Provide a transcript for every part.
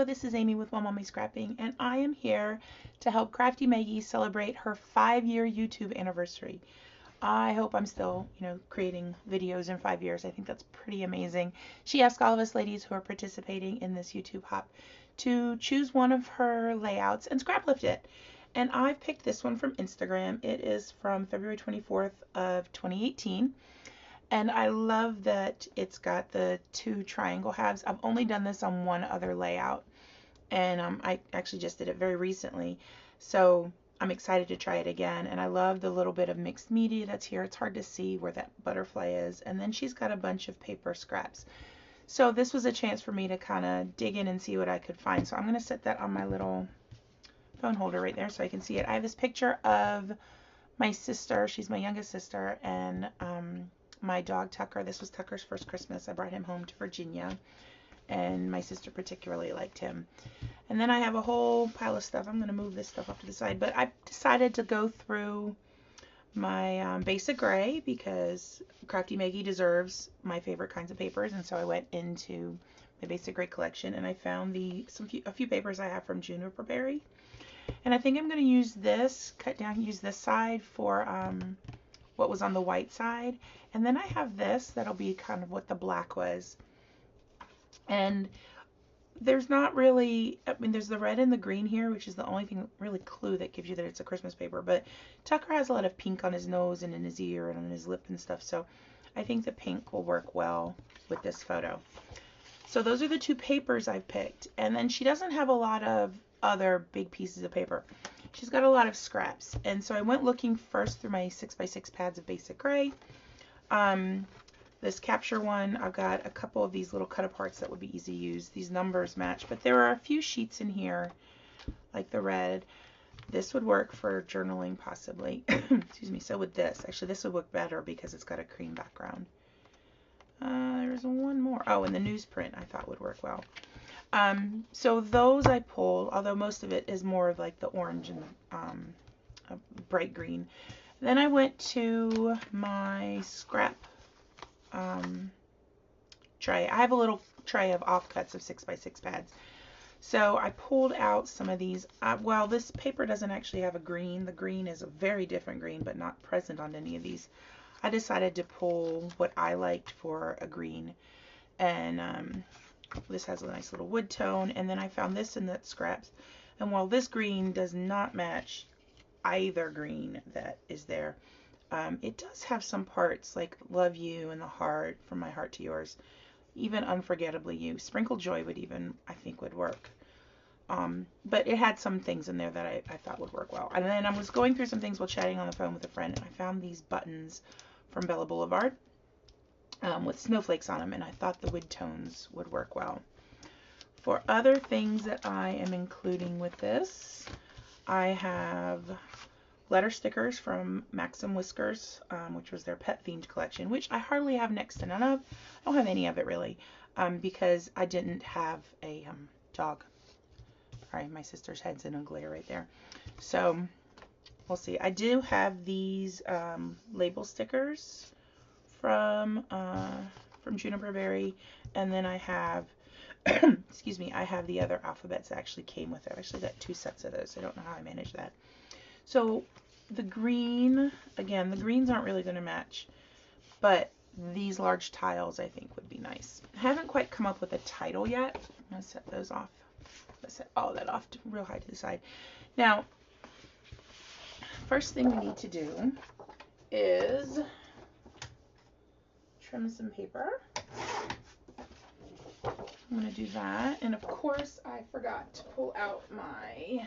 Hello, this is Amy with One Mommy Scrapping, and I am here to help Crafty Meggy celebrate her 5-year YouTube anniversary. I hope I'm still, creating videos in 5 years. I think that's pretty amazing. She asked all of us ladies who are participating in this YouTube hop to choose one of her layouts and scrap lift it. And I've picked this one from Instagram. It is from February 24th of 2018. And I love that it's got the 2 triangle halves. I've only done this on one other layout, and I actually just did it very recently. So I'm excited to try it again. And I love the little bit of mixed media that's here. It's hard to see where that butterfly is. And then she's got a bunch of paper scraps. So this was a chance for me to kind of dig in and see what I could find. So I'm going to set that on my little phone holder right there so I can see it. I have this picture of my sister. She's my youngest sister, and my dog Tucker. This was Tucker's first Christmas. I brought him home to Virginia, and my sister particularly liked him. And then I have a whole pile of stuff. I'm going to move this stuff off to the side, but I decided to go through my basic gray because Crafty Meggy deserves my favorite kinds of papers, and so I went into my basic gray collection and I found a few papers I have from Tube-versary. And I think I'm going to use this, use this side for what was on the white side. And then I have this that'll be kind of what the black was. And there's not really, there's the red and the green here, which is the only thing really clue that gives you that it's a Christmas paper. But Tucker has a lot of pink on his nose and in his ear and on his lip and stuff. So I think the pink will work well with this photo. So those are the 2 papers I've picked. And then she doesn't have a lot of other big pieces of paper. She's got a lot of scraps. And so I went looking first through my 6x6 pads of basic gray. This capture one, I've got a couple of these little cut aparts that would be easy to use. These numbers match, but there are a few sheets in here, like the red. This would work for journaling possibly. Excuse me, so would this. Actually, this would work better because it's got a cream background. There's one more. Oh, and the newsprint I thought would work well. So those I pulled, although most of it is more of like the orange and a bright green. Then I went to my scrap tray. I have a little tray of offcuts of 6x6 pads. So I pulled out some of these. Well, this paper doesn't actually have a green. The green is a very different green, but not present on any of these. I decided to pull what I liked for a green. And this has a nice little wood tone. And then I found this in the scraps. And while this green does not match either green that is there, it does have some parts like Love You and the heart, From My Heart to Yours, even Unforgettably You. Sprinkled Joy would even, I think, would work. But it had some things in there that I thought would work well. And then I was going through some things while chatting on the phone with a friend, and I found these buttons from Bella Boulevard with snowflakes on them, and I thought the wood tones would work well. For other things that I am including with this, I have letter stickers from Maxim Whiskers, which was their pet themed collection, which I hardly have next to none of. I don't have any of it really, because I didn't have a dog. Sorry, my sister's head's in a glare right there. So we'll see. I do have these label stickers from Tube-versary, and then I have excuse me, I have the other alphabets that actually came with it. I've actually got 2 sets of those. I don't know how I managed that. So the green, again, the greens aren't really going to match, but these large tiles I think would be nice. I haven't quite come up with a title yet. I'm going to set those off. Let's set all that off to real high to the side. Now, first thing we need to do is trim some paper. I'm going to do that. And of course, I forgot to pull out my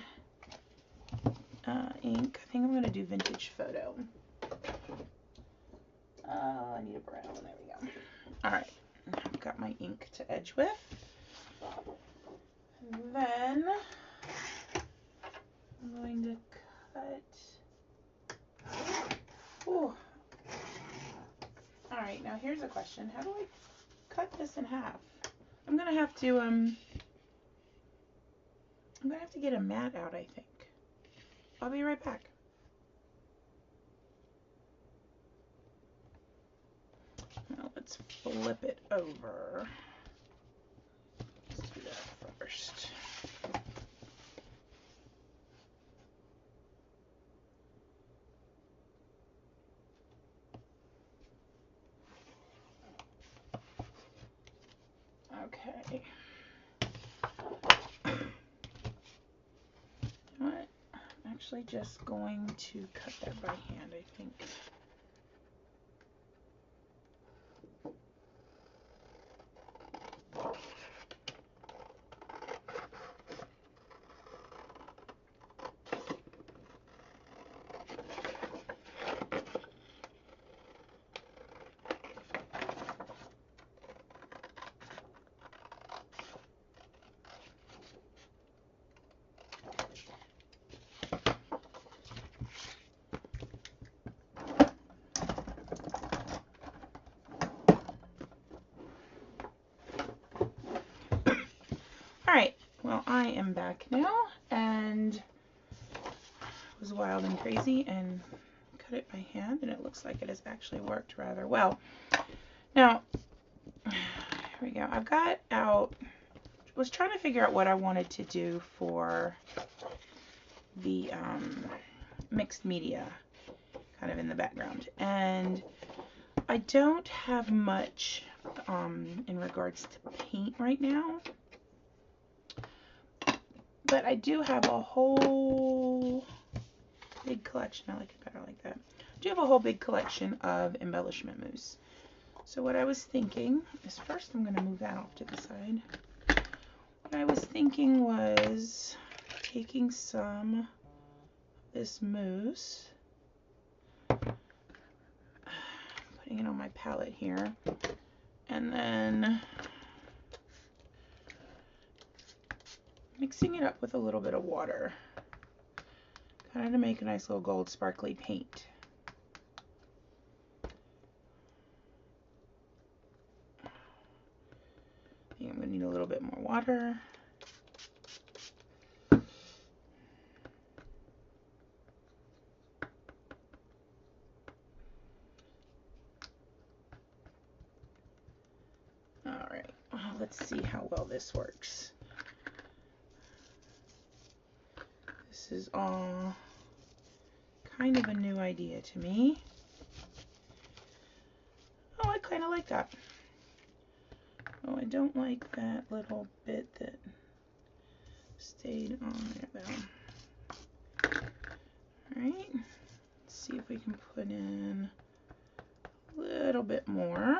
ink. I think I'm going to do Vintage Photo. I need a brown. There we go. All right. I've got my ink to edge with. And then I'm going to cut. Ooh. All right. Now here's a question. How do I cut this in half? I'm going to have to get a mat out, I think. I'll be right back. Now let's flip it over. Let's do that first. Okay. What? I'm actually just going to cut that by hand, I think. Alright, well, I am back now, and it was wild and crazy and cut it by hand, and it looks like it has actually worked rather well. Now, here we go. I've got out, was trying to figure out what I wanted to do for the mixed media kind of in the background, and I don't have much in regards to paint right now. But I do have a whole big collection. I like it better like that. I do have a whole big collection of embellishment mousse. So what I was thinking is, first I'm going to move that off to the side. What I was thinking was taking some of this mousse, putting it on my palette here, and then mixing it up with a little bit of water, kind of to make a nice little gold sparkly paint. I think I'm going to need a little bit more water. Alright, let's see how well this works. This is all kind of a new idea to me. Oh, I kind of like that. Oh, I don't like that little bit that stayed on there though. Alright, let's see if we can put in a little bit more.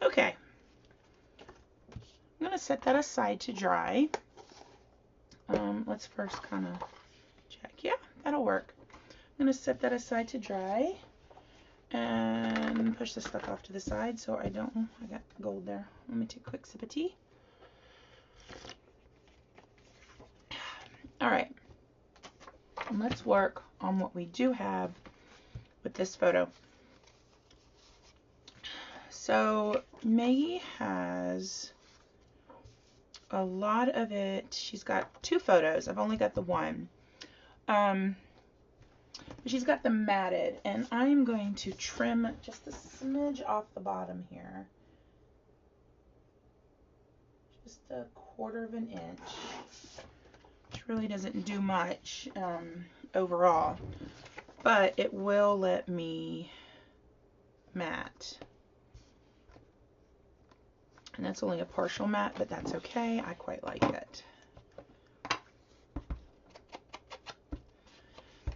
Okay, I'm going to set that aside to dry. Let's first kind of check. Yeah, that'll work. I'm going to set that aside to dry and push this stuff off to the side so I don't, I got gold there. Let me take a quick sip of tea. Alright, let's work on what we do have with this photo. So Meggy has a lot of it. She's got two photos. I've only got the one. She's got them matted, and I'm going to trim just a smidge off the bottom here. Just a 1/4 of an inch, which really doesn't do much overall, but it will let me matte. And that's only a partial matte, but that's okay. I quite like it.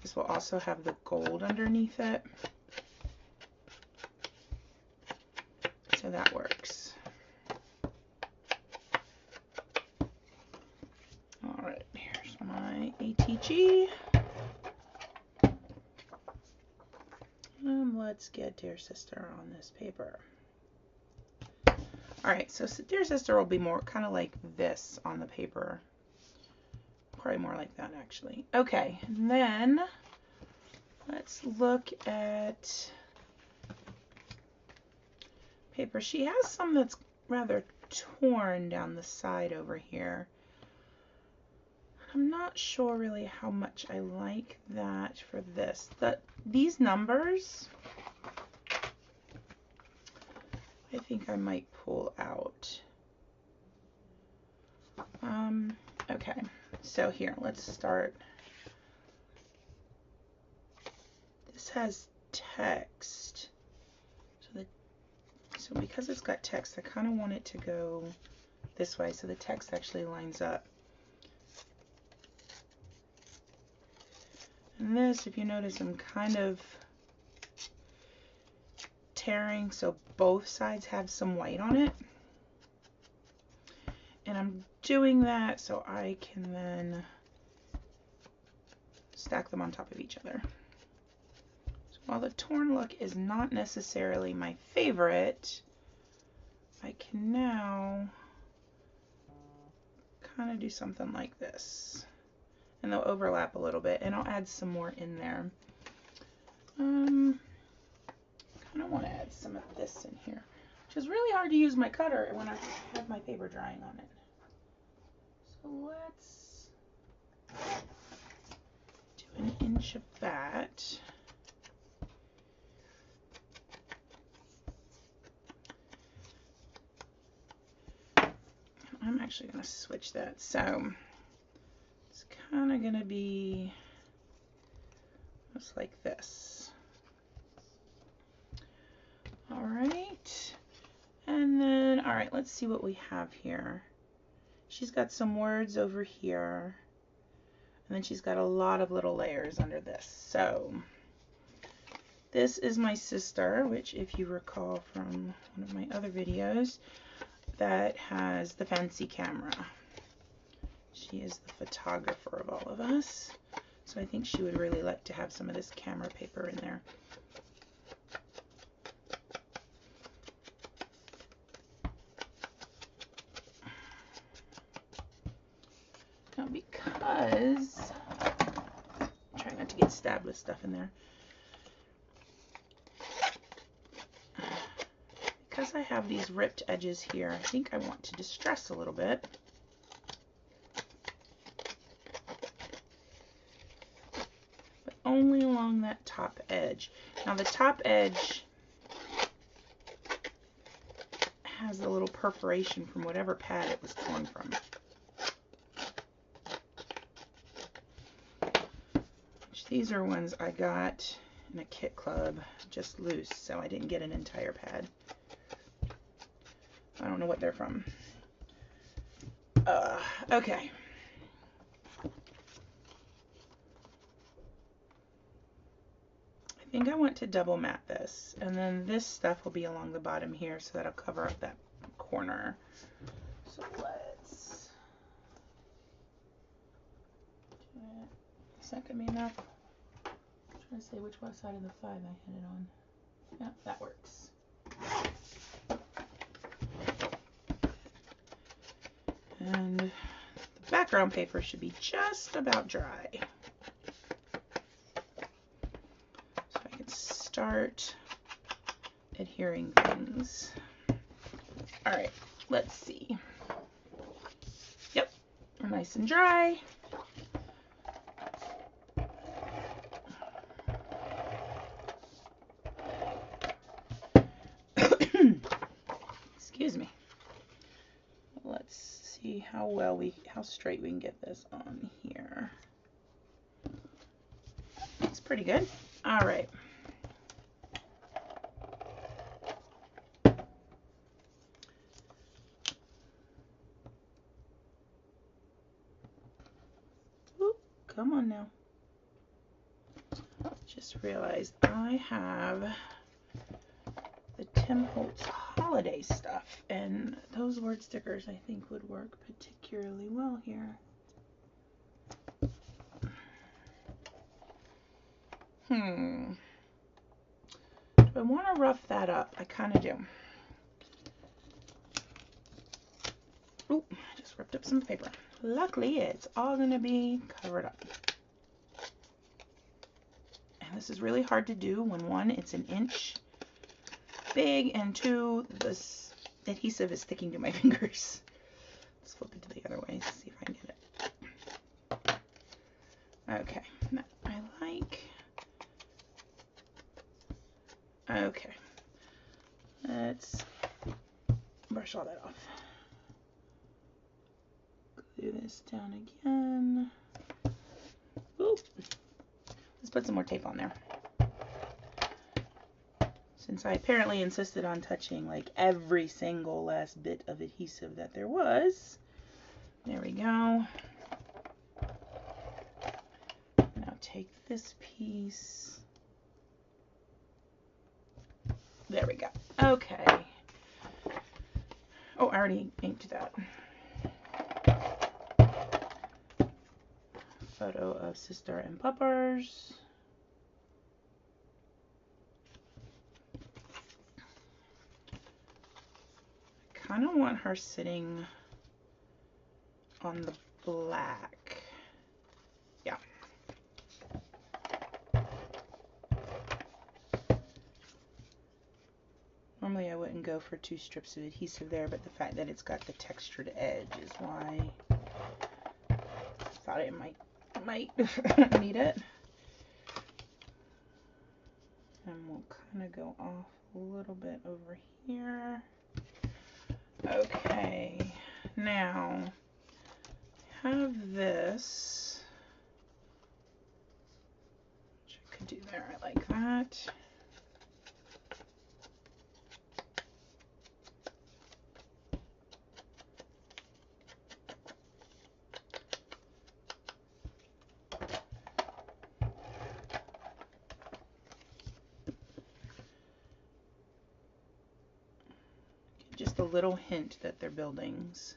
This will also have the gold underneath it, so that works. All right, here's my ATG. And let's get Dear Sister on this paper. Alright, so Dear Sister will be more kind of like this on the paper. Probably more like that, actually. Okay, and then let's look at paper. She has some that's rather torn down the side over here. I'm not sure really how much I like that for this. These numbers, I think I might pull out. Okay, so here, let's start. This has text. So because it's got text, I kind of want it to go this way so the text actually lines up. And this, if you notice, I'm kind of tearing so both sides have some white on it. And I'm doing that so I can then stack them on top of each other. So while the torn look is not necessarily my favorite, I can now kind of do something like this. And they'll overlap a little bit, and I'll add some more in there. Kind of want to add some of this in here, which is really hard to use my cutter when I have my paper drying on it. So let's do an inch of that. I'm actually going to switch that. So it's kind of going to be just like this. All right. And then, all right, let's see what we have here. She's got some words over here. And then she's got a lot of little layers under this. So this is my sister, which if you recall from one of my other videos, that has the fancy camera. She is the photographer of all of us. So I think she would really like to have some of this camera paper in there. Now because, try not to get stabbed with stuff in there. Because I have these ripped edges here, I think I want to distress a little bit. But only along that top edge. Now the top edge has a little perforation from whatever pad it was torn from. These are ones I got in a kit club, just loose, so I didn't get an entire pad. I don't know what they're from. Okay. I think I want to double mat this, and then this stuff will be along the bottom here, so that'll cover up that corner. So let's do it. Is that gonna be enough? I'm trying to say which side of the 5 I hit it on. Yeah, that works. And the background paper should be just about dry. So I can start adhering things. All right, let's see. Yep, nice and dry. Excuse me. Let's see how straight we can get this on here. It's pretty good. All right. Ooh, come on now. Just realized I have the Tim Holtz holiday stuff, and those word stickers I think would work particularly well here. Do I want to rough that up? I kind of do. Oop, I just ripped up some paper. Luckily, it's all going to be covered up. And this is really hard to do when 1, it's an inch big, and 2, this adhesive is sticking to my fingers. Let's flip it to the other way, see if I can get it. Okay, that I like. Okay, let's brush all that off. Glue this down again. Ooh. Let's put some more tape on there. Since I apparently insisted on touching like every single last bit of adhesive that there was. There we go. Now take this piece. There we go. Okay. Oh, I already inked that. Photo of Sister and Puppers. I kind of want her sitting on the black. Yeah. Normally I wouldn't go for 2 strips of adhesive there, but the fact that it's got the textured edge is why I thought it might need it. And we'll kind of go off a little bit over here. Okay, now I have this, which I could do there. I like that. Just a little hint that they're buildings.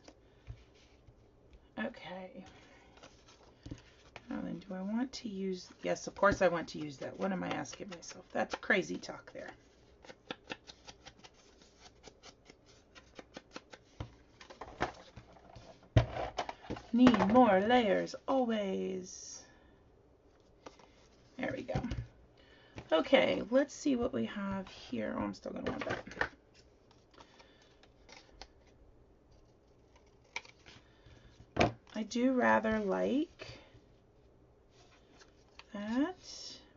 Okay. Now then, do I want to use... Yes, of course I want to use that. What am I asking myself? That's crazy talk there. Need more layers, always. There we go. Okay, let's see what we have here. Oh, I'm still going to want that. I do rather like that,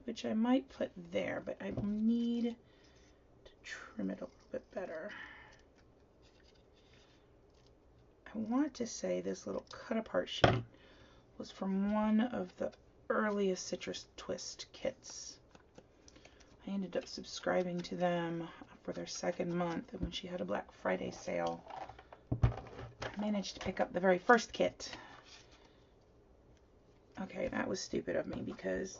which I might put there, but I need to trim it a little bit better. I want to say this little cut apart sheet was from one of the earliest Citrus Twist kits. I ended up subscribing to them for their 2nd month, and when she had a Black Friday sale, I managed to pick up the very first kit. Okay, that was stupid of me because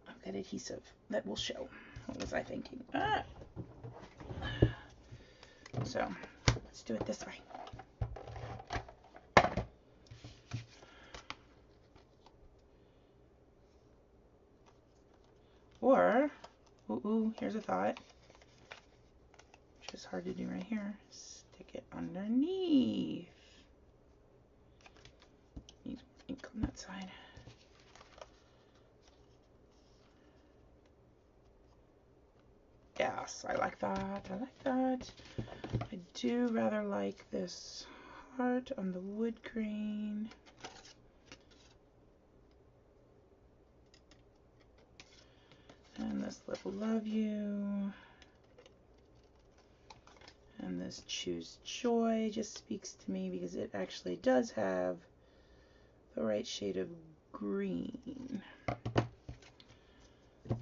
I've got adhesive that will show. What was I thinking? Ah! So, let's do it this way. Or, ooh, here's a thought, which is hard to do right here. Stick it underneath. Need ink on that side. Yes, I like that. I like that. I do rather like this heart on the wood grain. And this little love you. And this choose joy just speaks to me because it actually does have the right shade of green. I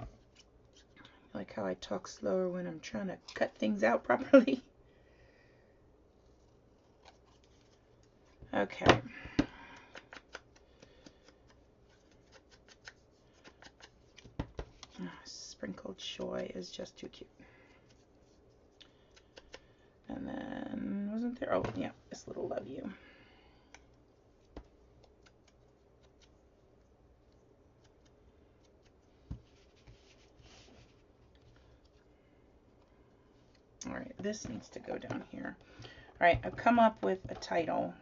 like how I talk slower when I'm trying to cut things out properly. Okay. Sprinkled joy is just too cute. And then, wasn't there? Oh, yeah, this little love you. All right, this needs to go down here. All right, I've come up with a title.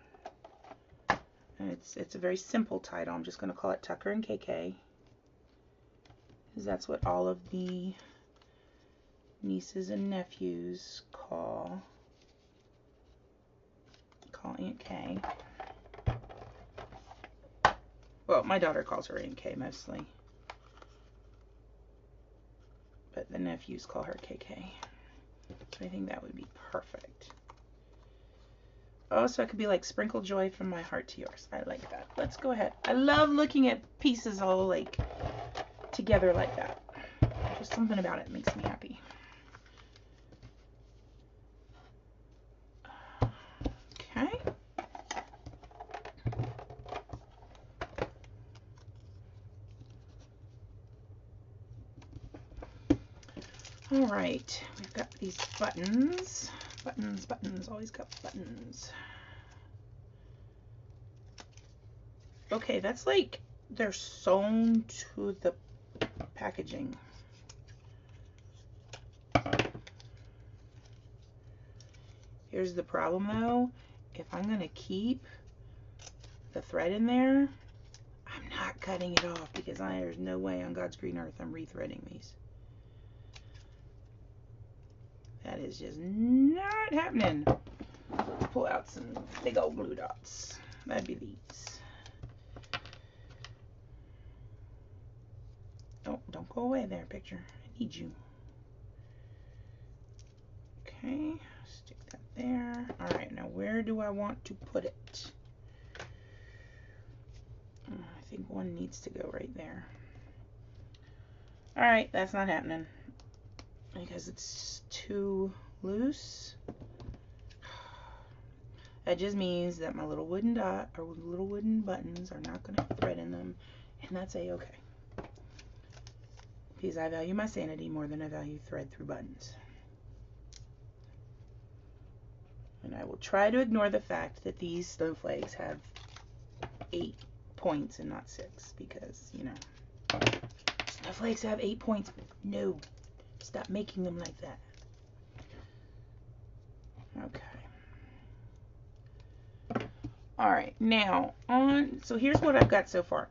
And it's a very simple title. I'm just going to call it Tucker and KK. Because that's what all of the nieces and nephews call Aunt Kay. Well, my daughter calls her Aunt K mostly, but the nephews call her KK. So I think that would be perfect. Oh, so it could be like sprinkle joy from my heart to yours. I like that. Let's go ahead. I love looking at pieces all like together like that. Just something about it makes me happy. Okay. All right, we've got these buttons. Buttons, buttons, always got buttons. Okay, that's like they're sewn to the packaging. Here's the problem though. If I'm gonna keep the thread in there, I'm not cutting it off because there's no way on God's green earth I'm rethreading these. That is just not happening. Pull out some big old glue dots. That'd be these. Oh, don't go away there, picture. I need you. Okay, stick that there. All right, now where do I want to put it? I think one needs to go right there. All right, that's not happening because it's too loose. That just means that my little wooden dot or little wooden buttons are not going to have thread in them, and that's a-okay. Because I value my sanity more than I value thread through buttons. And I will try to ignore the fact that these snowflakes have 8 points and not 6, because, you know, snowflakes have 8 points. No, stop making them like that. Okay. All right, now so here's what I've got so far.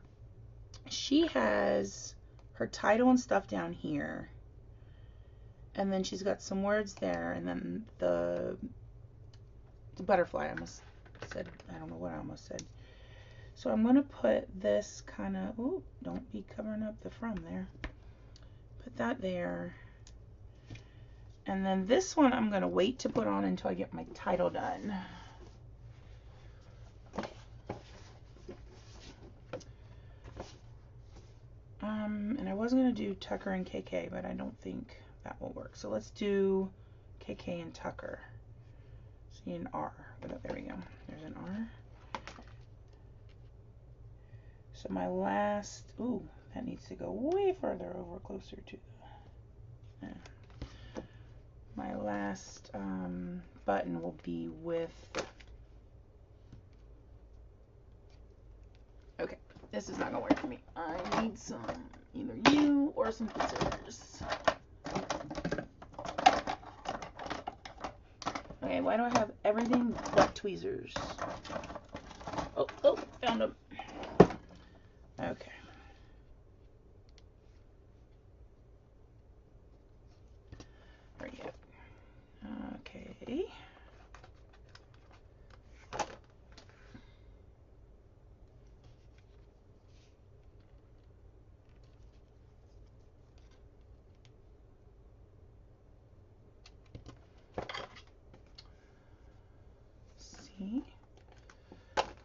She has her title and stuff down here, and then she's got some words there, and then the butterfly. I almost said, I don't know what I almost said. So I'm going to put this kind of, oh, don't be covering up the from there. Put that there. And then this one I'm going to wait to put on until I get my title done. And I was going to do Tucker and KK, but I don't think that will work. So let's do KK and Tucker. See an R. There we go. There's an R. So my last, ooh, that needs to go way further over, closer to the, my last button will be with, okay, this is not gonna work for me. I need some, either you or some scissors. Okay, why do I have everything but tweezers? Oh, found them. Okay. There we go. Okay. See?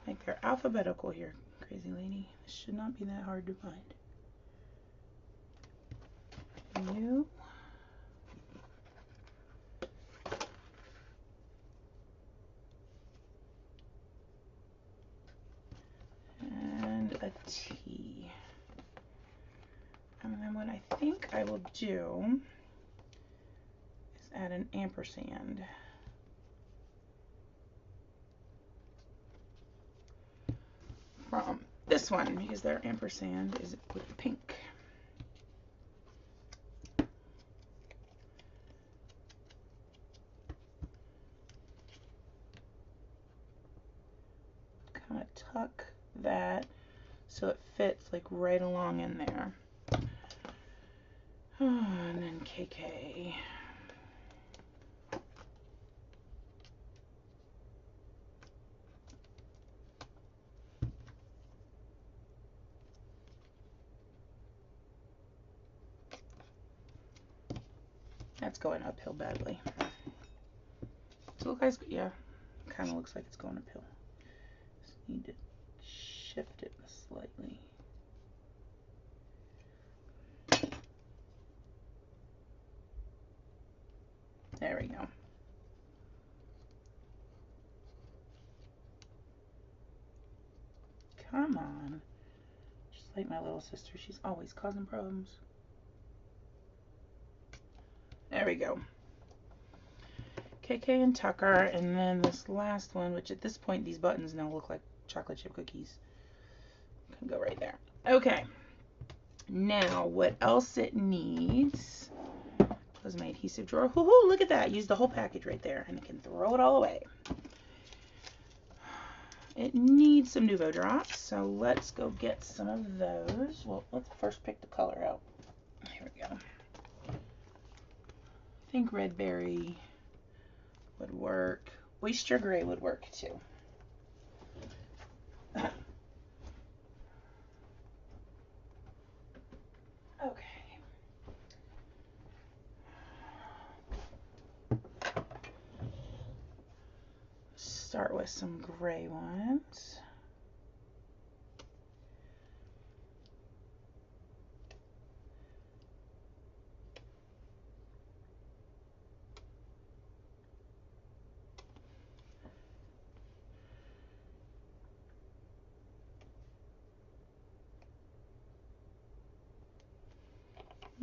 Like they're alphabetical here, crazy lady. This should not be that hard to find. You. And a T. And then what I think I will do is add an ampersand. From this one, because their ampersand is with pink. Kind of tuck that so it fits like right along in there. And then KK. That's going uphill badly. Does it look like, yeah, kind of looks like it's going uphill. Just need to shift it slightly. There we go. Come on. Just like my little sister, she's always causing problems. There we go. KK and Tucker, and then this last one, which at this point these buttons now look like chocolate chip cookies. Can go right there. Okay. Now, what else it needs? Close my adhesive drawer. Woohoo, look at that. Use the whole package right there, and I can throw it all away. It needs some Nuvo drops, so let's go get some of those. Well, let's first pick the color out. Here we go. I think red berry would work. Oyster gray would work too. Okay. Start with some gray ones.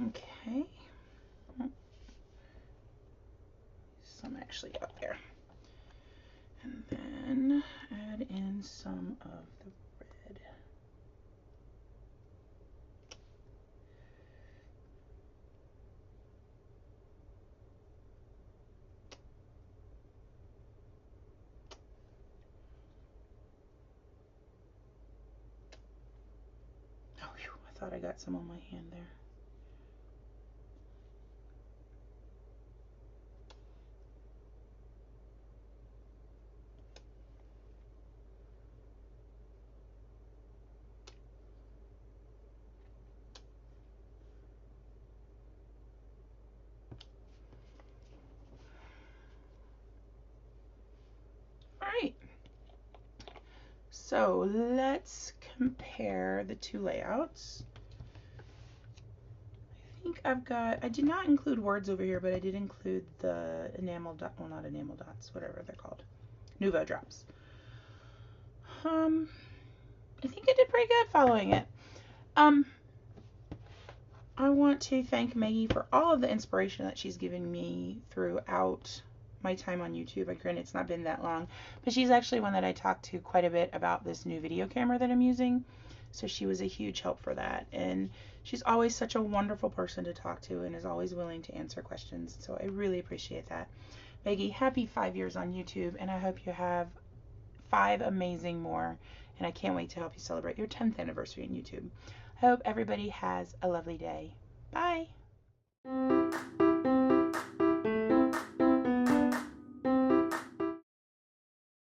Okay. Some actually up there. And then add in some of the red. Oh, whew, I thought I got some on my hand there. Alright, so let's compare the two layouts. I think I did not include words over here, but I did include the enamel dot, well, not enamel dots, whatever they're called, Nuvo drops. I think I did pretty good following it. I want to thank Meggy for all of the inspiration that she's given me throughout my time on YouTube. Granted, it's not been that long, but she's actually one that I talked to quite a bit about this new video camera that I'm using. So she was a huge help for that. And she's always such a wonderful person to talk to and is always willing to answer questions. So I really appreciate that. Meggy, happy 5 years on YouTube, and I hope you have 5 amazing more. And I can't wait to help you celebrate your 10th anniversary on YouTube. I hope everybody has a lovely day. Bye.